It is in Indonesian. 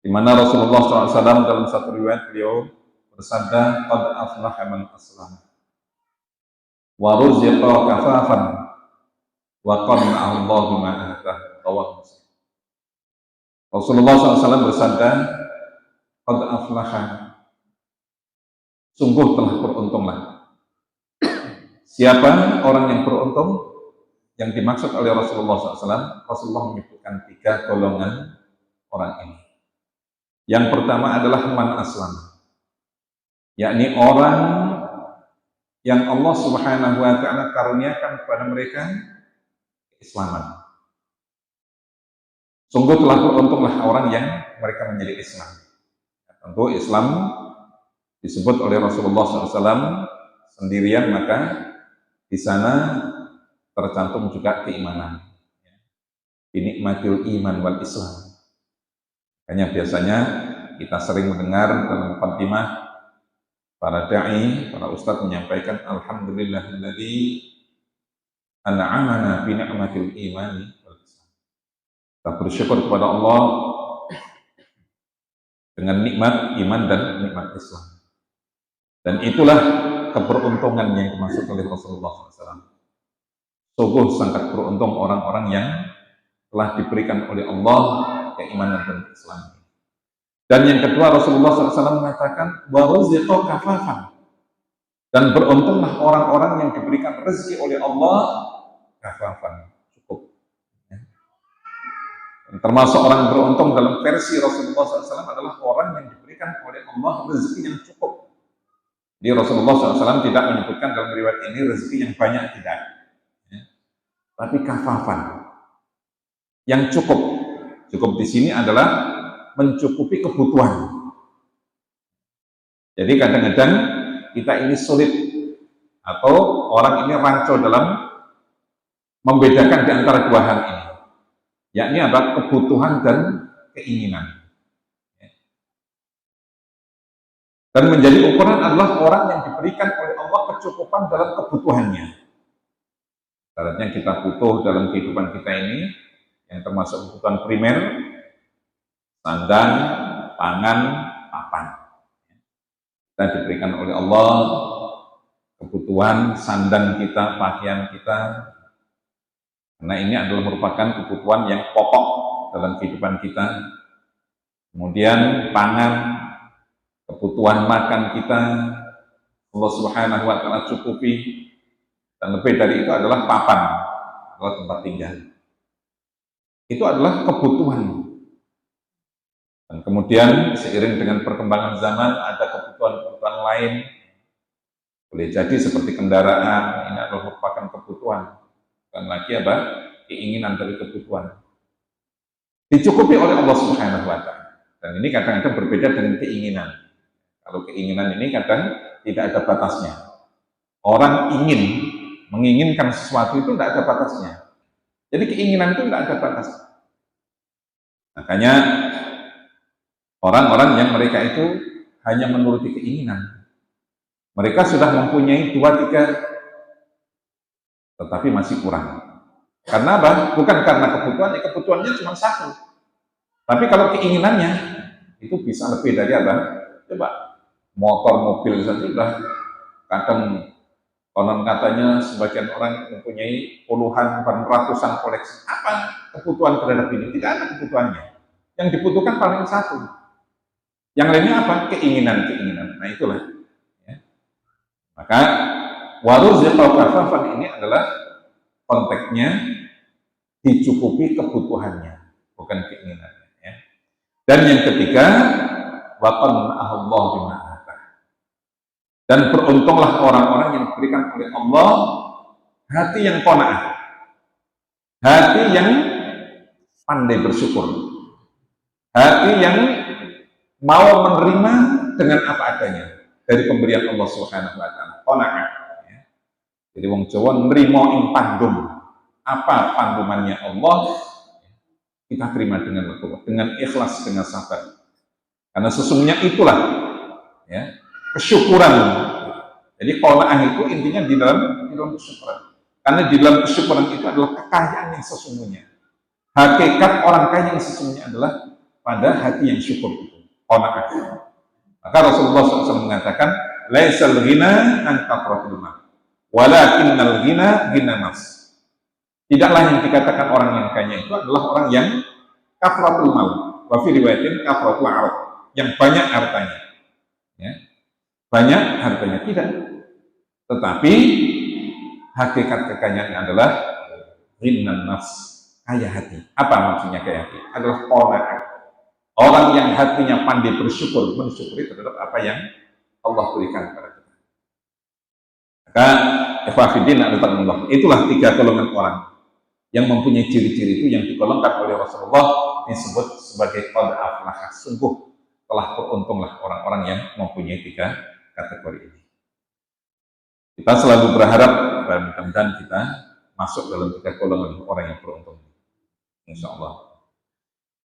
di mana Rasulullah SAW dalam satu riwayat beliau bersabda, "Qad aflaha man aslama wa ruziqa kafafan wa qanna'ahu Allah bima atah." Rawahu Muslim. Rasulullah SAW bersabda, "Qad aflaha, sungguh telah beruntunglah." Siapa orang yang beruntung? Yang dimaksud oleh Rasulullah SAW, Rasulullah menyebutkan 3 golongan orang ini. Yang pertama adalah man aslam, yakni orang yang Allah Subhanahu wa ta'ala karuniakan kepada mereka keislaman. Sungguh telah beruntunglah orang yang mereka menjadi Islam. Tentu Islam disebut oleh Rasulullah SAW sendirian, maka di sana tercantum juga keimanan. Binikmatil iman wal Islam. Hanya biasanya kita sering mendengar dalam muqaddimah para dai, para ustadz menyampaikan alhamdulillahilladzi an'amana bi ni'matil imani wal Islam. Kita bersyukur kepada Allah dengan nikmat iman dan nikmat Islam. Dan itulah keberuntungan yang dimaksud oleh Rasulullah SAW. Sungguh sangat beruntung orang-orang yang telah diberikan oleh Allah keimanan dan Islam. Dan yang kedua, Rasulullah SAW mengatakan wa ruziqa kafafan, dan beruntunglah orang-orang yang diberikan rezeki oleh Allah kafafan, cukup. Dan termasuk orang beruntung dalam versi Rasulullah SAW adalah orang yang diberikan oleh Allah rezeki yang cukup. Jadi Rasulullah SAW tidak menyebutkan dalam riwayat ini rezeki yang banyak, tidak, tapi kafafan, yang cukup. Cukup di sini adalah mencukupi kebutuhan. Jadi kadang-kadang kita ini sulit, atau orang ini rancu dalam membedakan di antara 2 hal ini, yakni adalah kebutuhan dan keinginan. Dan menjadi ukuran adalah orang yang diberikan oleh Allah kecukupan dalam kebutuhannya. Ibaratnya kita butuh dalam kehidupan kita ini, yang termasuk kebutuhan primer, sandang, pangan, papan. Kita diberikan oleh Allah kebutuhan sandang kita, pakaian kita, karena ini adalah merupakan kebutuhan yang pokok dalam kehidupan kita. Kemudian pangan, kebutuhan makan kita, Allah Subhanahu wa ta'ala cukupi. Dan lebih dari itu adalah papan, adalah tempat tinggal. Itu adalah kebutuhan. Dan kemudian seiring dengan perkembangan zaman ada kebutuhan-kebutuhan lain. Boleh jadi seperti kendaraan, ini adalah merupakan kebutuhan. Bukan lagi apa? Keinginan dari kebutuhan. Dicukupi oleh Allah Subhanahu wa ta'ala. Dan ini kadang-kadang berbeda dengan keinginan. Kalau keinginan ini kadang tidak ada batasnya. Orang menginginkan sesuatu itu tidak ada batasnya. Jadi keinginan itu tidak ada batas. Makanya orang-orang yang mereka itu hanya menuruti keinginan. Mereka sudah mempunyai 2-3, tetapi masih kurang. Karena apa? Bukan karena kebutuhannya cuma 1. Tapi kalau keinginannya itu bisa lebih dari apa? Coba motor, mobil saja sudah kadang konon katanya sebagian orang mempunyai puluhan bahkan ratusan koleksi. Apa kebutuhan terhadap ini? Tidak ada kebutuhannya. Yang dibutuhkan paling 1. Yang lainnya apa? Keinginan. Nah itulah. Ya. Maka waruziqa kafafan ini adalah konteksnya dicukupi kebutuhannya, bukan keinginannya. Ya. Dan yang ketiga, wa qanna'ahu Allah bima atah. Dan beruntunglah orang-orang yang diberikan oleh Allah hati yang qanaah, hati yang pandai bersyukur, hati yang mau menerima dengan apa adanya dari pemberian Allah Subhanahu wa ta'ala. Qanaah. Ya. Jadi wong Jawa nrimo ing pandum. Apa pandumannya Allah, kita terima dengan legowo, dengan ikhlas, dengan sabar. Karena sesungguhnya itulah ya, kesyukuran. Jadi qanaah itu intinya di dalam kesyukuran. Karena di dalam kesyukuran itu adalah kekayaan yang sesungguhnya. Hakikat orang kaya yang sesungguhnya adalah pada hati yang syukur itu, qanaah. Maka Rasulullah SAW mengatakan, laisal ghina an kathratil mal, walakinnal ghina ghina nafs. Tidaklah yang dikatakan orang yang kaya itu adalah orang yang kathratul mal, wa fi riwayatin kathratul arad, yang banyak hartanya. Ya, banyak hartanya tidak. Tetapi hakikat kekayaan adalah ghina nafs, kaya hati. Apa maksudnya kaya hati? Adalah qanaah. Orang yang hatinya pandai bersyukur, mensyukuri terhadap apa yang Allah berikan kepada kita. Maka ikhwafidin adalah itulah 3 golongan orang yang mempunyai ciri-ciri itu yang digolongkan oleh Rasulullah disebut sebagai qad aflaha, sungguh telah beruntunglah orang-orang yang mempunyai 3 kategori ini. Kita selalu berharap dan mudah-mudahan kita masuk dalam 3 golongan orang yang beruntung, insya Allah.